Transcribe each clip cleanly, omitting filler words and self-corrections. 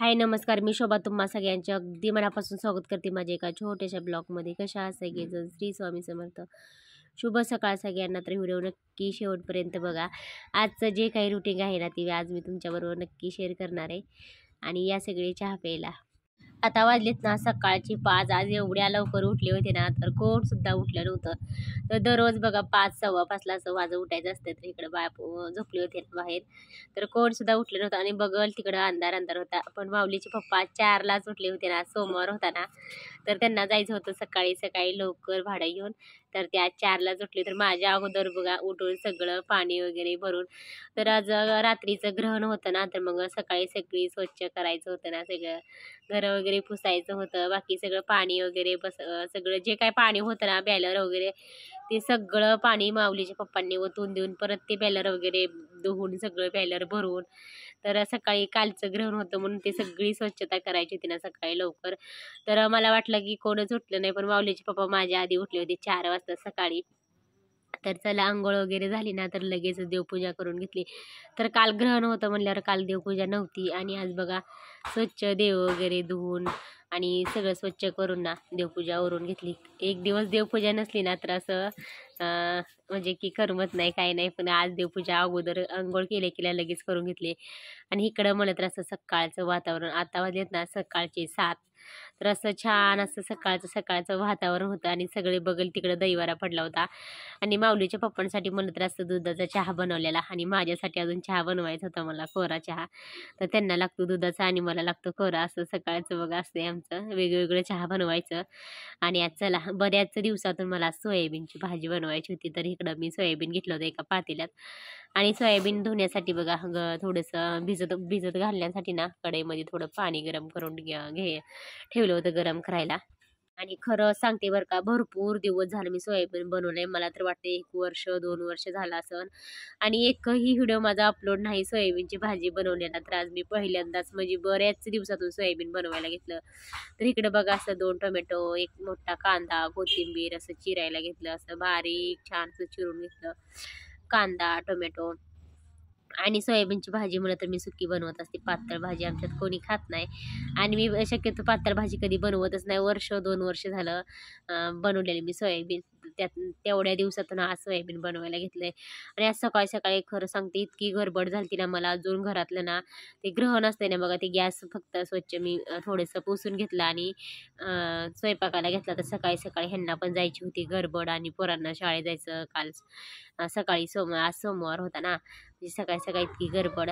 हाय नमस्कार, मी शोभा तुम्हा सगळ्यांचे अगदी मनापासून स्वागत करते माझ्या एका छोट्याशा ब्लॉगमध्ये. कशा आहात सगळेजण? श्री स्वामी समर्थ. शुभ सकाळ सगळ्यांना. तर व्हिडिओ नक्की शेवटपर्यंत बघा. आजचं जे काही रुटीन आहे ना ते आज मी तुमच्याबरोबर नक्की शेअर करणार आहे. आणि या सगळे चहा प्यायला. आता वाजलेत ना सकाळची 5. आज एवढ्या लवकर उठले होते ना तर कोण सुद्धा उठलं नव्हतं. तर दररोज बघा 5 सव्वा 5ला असं माझं उठायचं असतं. तर इकडं बाळा झोपले होते बाहेर, तर कोण सुद्धा उठलं नव्हतं. आणि बघल तिकडं अंधार अंधार होता. पण माऊलीचे पप्पा 4लाच उठले होते ना, सोमवार होता ना, तर त्यांना जायचं होतं सकाळी सकाळी लवकर भाडं घेऊन. तर त्या 4लाच उठले. तर माझ्या अगोदर बघा उठून सगळं पाणी वगैरे भरून. तर आज रात्रीचं ग्रहण होतं ना, तर मग सकाळी सगळी स्वच्छ करायचं होतं ना, सगळं घर वगैरे पुसायचं होतं. बाकी सगळं पाणी वगैरे सगळं जे काय पाणी होतं ना, बॅलर वगैरे ते सगळं पाणी माऊलीच्या पप्पांनी ओतून देऊन परत ते बॅलर वगैरे धुवून सगळं बॅलर भरून. तर सकाळी कालचं ग्रहण होतं म्हणून ते सगळी स्वच्छता करायची होती ना सकाळी लवकर. तर मला वाटलं की कोणच उठलं नाही, पण माऊलीचे पप्पा माझ्या आधी उठले होते 4 वाजता सकाळी. तर चला अंघोळ वगैरे झाली ना तर लगेच देवपूजा करून घेतली. तर काल ग्रहण होतं म्हणल्यावर काल देवपूजा नव्हती. आणि आज बघा स्वच्छ देव वगैरे धुवून आणि सगळं स्वच्छ करून ना देवपूजा वरून घेतली. एक दिवस देवपूजा नसली ना तर असं म्हणजे की करमत नाही काही नाही. पण आज देवपूजा अगोदर अंघोळ केल्या लगेच करून घेतली. आणि इकडं म्हणत तर असं सकाळचं वातावरण आता वाजलेत ना सकाळचे 7. तर असं छान असं सकाळचं सकाळचं वातावरण होतं. आणि सगळे बगल तिकडं दहीवारा पडला होता. आणि माऊलीच्या पप्पांसाठी म्हणत तर असं दुधाचा चहा बनवलेला. आणि माझ्यासाठी अजून चहा बनवायचा होता मला, कोरा चहा. तर त्यांना लागतो दुधाचा आणि मला लागतो कोरा. असं सकाळचं बघा असते आमचं वेगवेगळं चहा बनवायचं. आणि आज चला बऱ्याच दिवसातून मला सोयाबीनची भाजी बनवायची होती. तर इकडं मी सोयाबीन घेतलं होतं एका पातेल्यात. आणि सोयाबीन धुण्यासाठी बघा थोडंसं भिजत भिजत घालण्यासाठी ना कढईमध्ये थोडं पाणी गरम करून ठेवलं होतं गरम करायला. आणि खरं सांगते बरं का, भरपूर दिवस झालं मी सोयाबीन बनवलंय. मला तर वाटते 1 वर्ष 2 वर्ष झालं असन. आणि एकही व्हिडिओ माझा अपलोड नाही सोयाबीनची भाजी बनवलेला. तर आज मी पहिल्यांदाच म्हणजे बऱ्याच दिवसातून सोयाबीन बनवायला घेतलं. तर इकडे बघा असं 2 टोमॅटो, एक मोठा कांदा, कोथिंबीर असं चिरायला घेतलं. असं बारीक छान असं चिरून घेतलं. कांदा, टोमॅटो आणि सोयाबीनची भाजी म्हणलं तर मी सुकी बनवत असते. पातळ भाजी आमच्यात कोणी खात नाही. आणि मी शक्यतो पातळ भाजी कधी बनवतच नाही. 1-2 वर्ष झालं बनवलेली मी सोयाबीन. त्यात तेवढ्या दिवसातून आज सोयाबीन बनवायला घेतलंय. आणि आज सकाळी सकाळी खरं सांगते इतकी गडबड झाली ना मला. अजून घरातलं ना ते ग्रहण असते ना बघा, ते गॅस फक्त स्वच्छ मी थोडंसं पुसून घेतलं आणि स्वयंपाकाला घेतला. तर सकाळी सकाळी ह्यांना पण जायची होती गडबड आणि पोरांना शाळेत जायचं. काल सकाळी आज सोमवार होता ना, म्हणजे सकाळी सकाळी इतकी गडबड.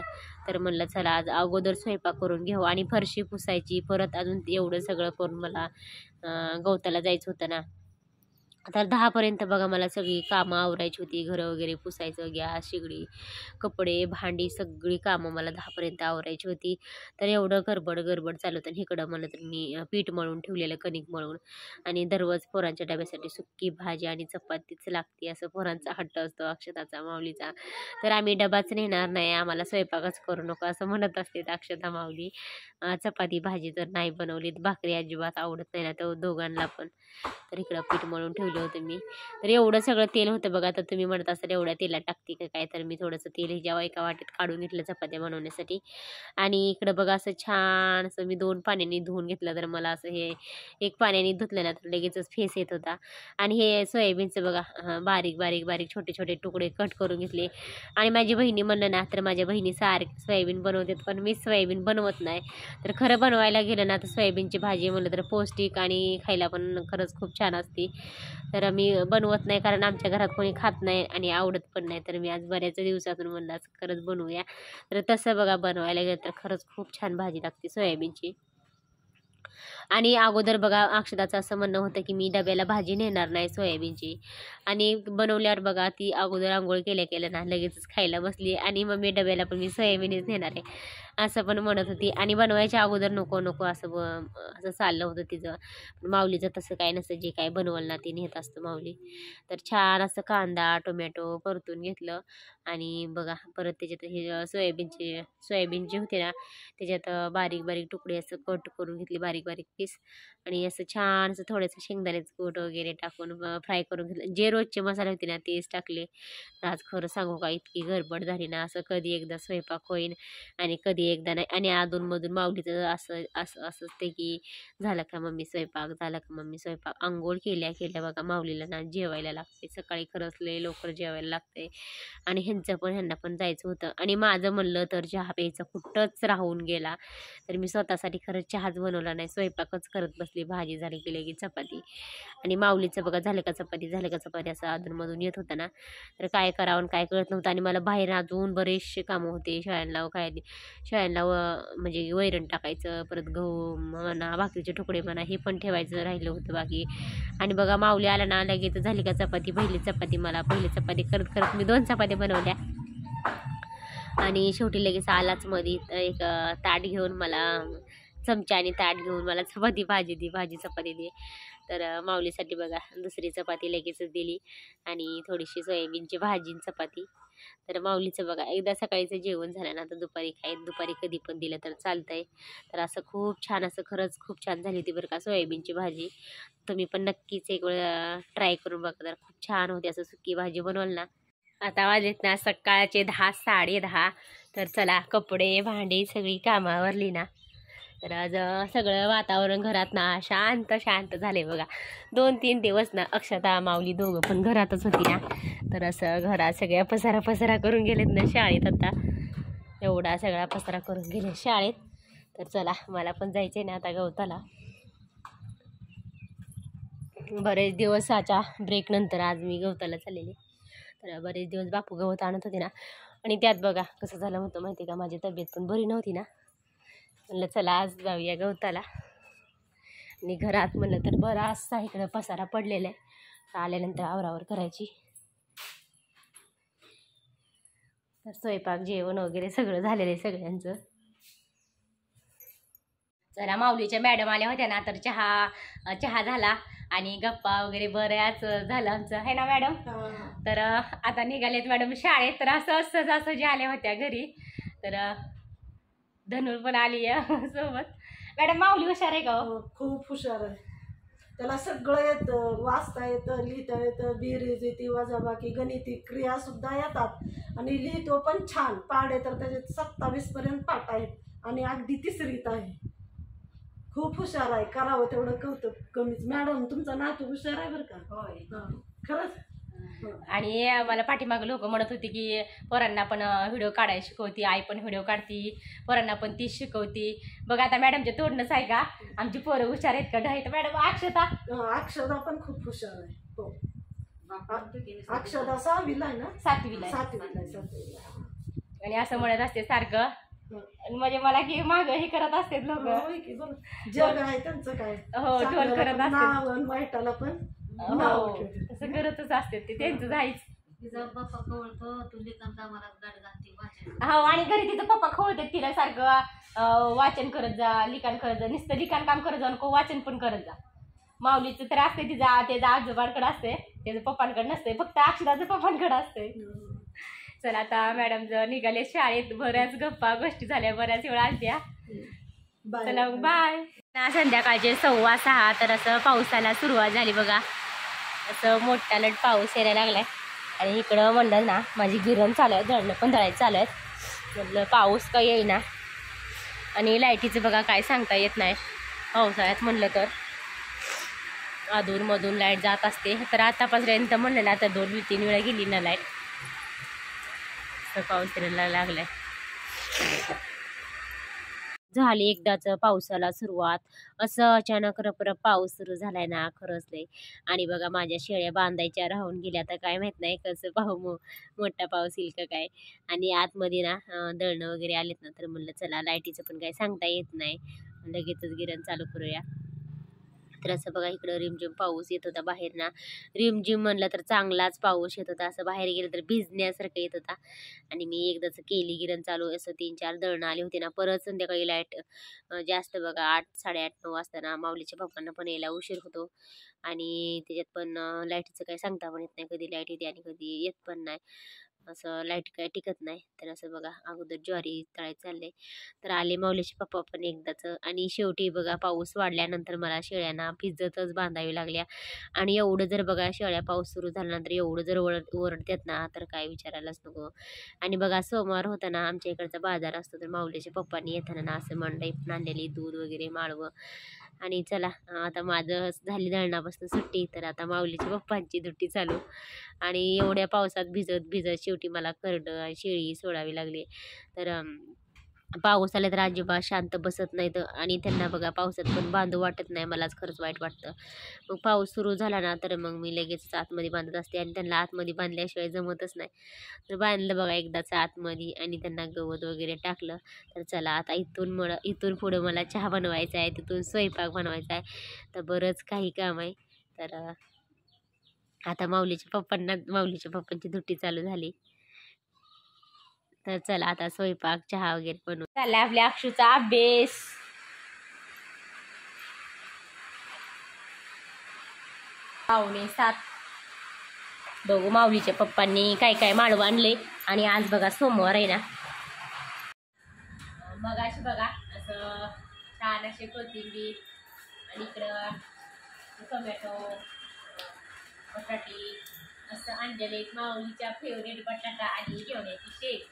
तर म्हणलं चला आज अगोदर स्वयंपाक करून घेऊ. आणि फरशी पुसायची परत अजून एवढं सगळं करून मला गवताला जायचं होतं ना. तर 10 पर्यंत बघा मला सगळी कामं आवरायची होती. घरं वगैरे पुसायचं, गॅस, शेगडी, कपडे, भांडी सगळी कामं मला 10 पर्यंत आवरायची होती. तर एवढं गडबड चालू होतं. आणि इकडं म्हणलं तर मी पीठ मळून ठेवलेलं, कणिक मळून. आणि दररोज पोरांच्या डब्यासाठी सुक्की भाजी आणि चपातीच लागते असं पोरांचा हट्ट असतो, अक्षताचा, माऊलीचा. तर आम्ही डबाच नेणार नाही, आम्हाला स्वयंपाकच करू नको असं म्हणत असते अक्षता, माऊली. चपाती भाजी तर नाही बनवली, भाकरी अजिबात आवडत नाही ना तर दोघांना पण. तर इकडं पीठ मळून ठेवलं होतं मी. तर एवढं सगळं तेल होतं बघा. तर तुम्ही म्हणत असाल एवढ्या तेलात टाकते का काय, तर मी थोडंसं तेल जेव्हा एका वाटीत काढून घेतलं चपात्या बनवण्यासाठी. आणि इकडं बघा असं छान असं मी 2 पाण्याने धुवून घेतलं. तर मला असं हे एक पाण्याने धुतलं ना तर लगेचच फेस येत होता. आणि हे सोयाबीनचं बघा बारीक बारीक बारीक छोटे छोटे तुकडे कट करून घेतले. आणि माझी बहिणी म्हणलं ना तर माझ्या बहिणी सारखी सोयाबीन बनवतात, पण मी सोयाबीन बनवत नाही. तर खरं बनवायला गेलं ना तर सोयाबीनची भाजी म्हणलं तर पौष्टिक आणि खायला पण खरंच खूप छान असते. तर मी बनवत नाही कारण आमच्या घरात कोणी खात नाही आणि आवडत पण नाही. तर मी आज बऱ्याच दिवसातून म्हणलं असं खरंच बनवूया. तर तसं बघा बनवायला गेलं तर खरंच खूप छान भाजी लागते सोयाबीनची. आणि अगोदर बघा अक्षताचं असं म्हणणं होतं की मी डब्याला भाजी नेणार नाही सोयाबीनची. आणि बनवल्यावर बघा ती अगोदर अंघोळ केल्या केल्या ना लगेचच खायला बसली. आणि मग मी डब्याला पण मी सोयाबीनच नेणार आहे असं पण म्हणत होती. आणि बनवायच्या अगोदर नको नको असं असं चाललं होतं तिचं. माऊलीचं तसं काय नसतं, जे काय बनवलं ना ते नेत असतं माऊली. तर छान असं कांदा टोमॅटो परतून घेतलं. आणि बघा परत त्याच्यात सोयाबीन जे होते ना त्याच्यात बारीक बारीक तुकडे असं कट करून घेतले, बारीक बारीक पीस आणि असं छान असं थोडंसं शेंगदाण्याचं कूट वगैरे टाकून फ्राय करून घेतलं. जे रोजचे मसाले होते ना तेच टाकले. तर आज खरं सांगू का इतकी गडबड झाली ना, असं कधी एकदा स्वयंपाक होईन आणि कधी एकदा नाही. आणि अधूनमधून माऊलीचं असं असं असं असते की झालं का मम्मी स्वयंपाक, झालं का मम्मी स्वयंपाक. अंघोळ केल्या केल्या बघा माऊलीला ना जेवायला लागते. सकाळी खरंच लय लवकर जेवायला लागते आणि ह्यांना पण जायचं होतं. आणि माझं म्हणलं तर चहा प्यायचा कुठंच राहून गेला. तर मी स्वतःसाठी खरंच चहाच बनवला नाही, स्वयंपाकच करत बसली. भाजी झाली की लगेच चपाती. आणि माऊलीचं बघा झालं का चपाती, झालं का चपाती असं अधूनमधून येत होतं ना, तर काय करावं आणि काय कळत नव्हतं. आणि मला बाहेर अजून बरेचसे कामं होते. शेळ्यांना म्हणजे वैरण टाकायचं, परत गहू म्हणा, भाकरीचे तुकडे म्हणा, हे पण ठेवायचं राहिलं होतं बाकी. आणि बघा माऊली आला ना लगेच झाली का चपाती. पहिली चपाती करत करत मी 2 चपात्या बनवल्या. आणि शेवटी लगेच आलाच मध्ये एक ताट घेऊन मला, चमचा आणि ताट घेऊन मला चपाती भाजी चपाती दे. तर माऊलीसाठी बघा दुसरी चपाती लगेचच दिली आणि थोडीशी सोयाबीनची भाजी आणि चपाती. तर माऊलीचं बघा एकदा सकाळीचं जेवण झालं ना तर दुपारी कधी पण दिलं तर चालतंय. तर असं खूप छान, असं खरंच खूप छान झाली होती बरं का सोयाबीनची भाजी. तुम्ही पण नक्कीच एक वेळ ट्राय करून बघा, तर खूप छान होती. असं सुकी भाजी बनवल ना. आता वाजलेत ना सकाळचे 10 10:30. तर चला कपडे भांडी सगळी कामावरली ना, तर आज सगळं वातावरण घरात ना शांत झाले बघा. 2-3 दिवस ना अक्षता माऊली दोघं पण घरातच होती ना, तर असं घरात सगळ्या पसारा करून गेलेत ना शाळेत. आता एवढा सगळा पसारा करून गेले शाळेत. तर चला मला पण जायचे ना आता गवताला. बरेच दिवसाच्या ब्रेक नंतर आज मी गवताला चाललेले. तर बरेच दिवस बापू गवत आणत होते ना, आणि त्यात बघा कसं झालं होतं माहिती का, माझी तब्येत पण बरी नव्हती ना. म्हणलं चला आज जाऊया गवताला. आणि घरात म्हणलं तर बराचसा इकडं पसारा पडलेला आहे, आल्यानंतर आवरावर करायची. तर स्वयंपाक जेवण वगैरे सगळं झालेलं आहे सगळ्यांचं. जरा माऊलीच्या मॅडम आल्या होत्या ना, तर चहा झाला आणि गप्पा वगैरे बऱ्याच झालं आमचं, आहे ना मॅडम. तर आता निघालेत मॅडम शाळेत. तर असं जे आल्या होत्या घरी. तर धनुर पण आली सोबत. मॅडम माऊली हुशार आहे का हो? खूप हुशार आहे. त्याला सगळं येतं, वाचता येतं, लिहिता येतं, बेरीज येते, वजाबाकी, गणिती क्रिया सुद्धा येतात आणि लिहितो पण छान. पाढे तर त्याचे 27 पर्यंत पाठ आहेत आणि अगदी 3रीत आहे. खूप हुशार आहे, करावं तेवढं कौतुक कमीच. मॅडम तुमचा नातू हुशार आहे बरं का. होय खरंच. आणि मला पाठीमागं लोक म्हणत होती की पोरांना पण व्हिडिओ काढायला शिकवती, आई पण व्हिडिओ काढती, पोरांना पण तीच शिकवती. बघा आता मॅडमच्या तोडणंच आहे का, आमची पोरं हुशार आहेत का ढाईत. मॅडम अक्षदा पण खूप हुशार आहे. हो अक्षदा 6वीला आहे ना, 7वीला आहे. 7वीला. आणि असं म्हणत असते सारखं, म्हणजे मला की माग हे करत असते लोक. जग आहे त्यांचं काय, हो टोल करत असते, वाईटाला पण तसं करतच असते ते, त्यांचं जायच. हो आणि घरी तिथं पप्पा खवळतात तिला सारखं, वाचन करत जा, लिखाण करत जा. नुसतं लिखाण काम करत जा नको, वाचन पण करत जा. माऊलीचं तर असते त्याचं आजोबांकडे असते, त्याचं पप्पांकडे नसते, फक्त अक्षराचं पप्पांकडे असते. चला आता मॅडम जर निघाले शाळेत, बऱ्याच गप्पा गोष्टी झाल्या, बऱ्याच वेळा आलत्या. चला बाय. संध्याकाळचे 6:15. तर असं पावसाला सुरुवात झाली बघा. असं मोठालट पाऊस यायला लागलाय. आणि इकडं म्हणलं ना माझी गिरण चालू आहे, दळणं पण दळायचं चालू आहेत. म्हटलं पाऊस काही येईना. आणि लाईटीचं बघा काय सांगता येत नाही पावसाळ्यात म्हणलं तर, अधूनमधून लाईट जात असते. तर आतापर्यंत म्हणलं ना आता 2-3 वेळा गेली ना लाईट. पाऊस यायला लागलाय. झाली एकदाच पावसाला सुरुवात. असं अचानक रपरप पाऊस सुरू झालाय ना, खरंच नाही. आणि बघा माझ्या शेळ्या बांधायच्या राहून गेल्या, तर काय माहित नाही कसं मोठा पाऊस येईल का काय. आणि आतमध्ये ना दळणं वगैरे आलेत ना, तर म्हणलं चला लाईटीचं पण काय सांगता येत नाही, लगेचच गिरण चालू करूया. तर असं बघा इकडं रिमझिम पाऊस येत होता बाहेर ना. रिमझिम म्हणलं तर चांगलाच पाऊस येत होता, असं बाहेर गेलं तर भिजण्यासारखं येत होता. आणि मी एकदाच केली गिरण चालू, असं 3-4 दळणं आले होते ना. परत संध्याकाळी लाईट जास्त बघा 8, 8:30, 9 वाजता ना माऊलीच्या पप्पांना पण यायला उशीर होतो. आणि त्याच्यात पण लाईटीचं काही सांगता पण येत नाही, कधी लाईट येते आणि कधी येत पण नाही. असं लाईट काय टिकत नाही. तर असं बघा अगोदर ज्वारी तळायचं चाललंय. तर आले माऊलीचे पप्पा पण एकदाच आणि शेवटी बघा पाऊस वाढल्यानंतर मला शेळ्यांना भिजतच बांधावी लागल्या. आणि एवढं जर बघा शेळ्या पाऊस सुरू झाल्यानंतर एवढं जर ओरडतात ना तर काय विचारायलाच नको. आणि बघा सोमवार होता ना आमच्या इकडचा बाजार असतो, तर माऊलीच्या पप्पांनी येताना ना असं मंडई पण आणलेली, दूध वगैरे माळवं. आणि चला आता माझं झाली दळणापासून सुट्टी, तर आता माऊलीच्या पप्पांची दुट्टी चालू. आणि एवढ्या पावसात भिजत भिजत शेवटी मला करडं आणि शेळी सोडावी लागली. तर पाऊस आला तर अजिबात शांत बसत नाहीत आणि त्यांना बघा पावसात पण बांधू वाटत नाही. मलाच खरंच वाईट वाटतं. मग पाऊस सुरू झाला ना तर मग मी लगेच आतमध्ये बांधत असते आणि त्यांना आतमध्ये बांधल्याशिवाय जमतच नाही. तर बांधलं बघा एकदाच आतमध्ये आणि त्यांना गवत वगैरे टाकलं. तर चला आता इथून पुढं मला चहा बनवायचा आहे, तिथून स्वयंपाक बनवायचा आहे, तर बरंच काही काम आहे. तर आता माऊलीच्या पप्पांची दुट्टी चालू झाली. तर चला आता स्वयंपाक चहा वगैरे बनवून चाललाय आपल्या अक्षूचा अभ्यास. पावणे 7 बघू माऊलीच्या पप्पांनी काय काय माळवं आणले. आणि आज बघा सोमवार आहे ना, मगाशी बघा असं छान असे कोथिंबीर आणि इकडं टोमॅटो बटाटी असं आणलेले. माऊलीच्या फेवरेट बटाटा आणि घेवड्याची शेंग.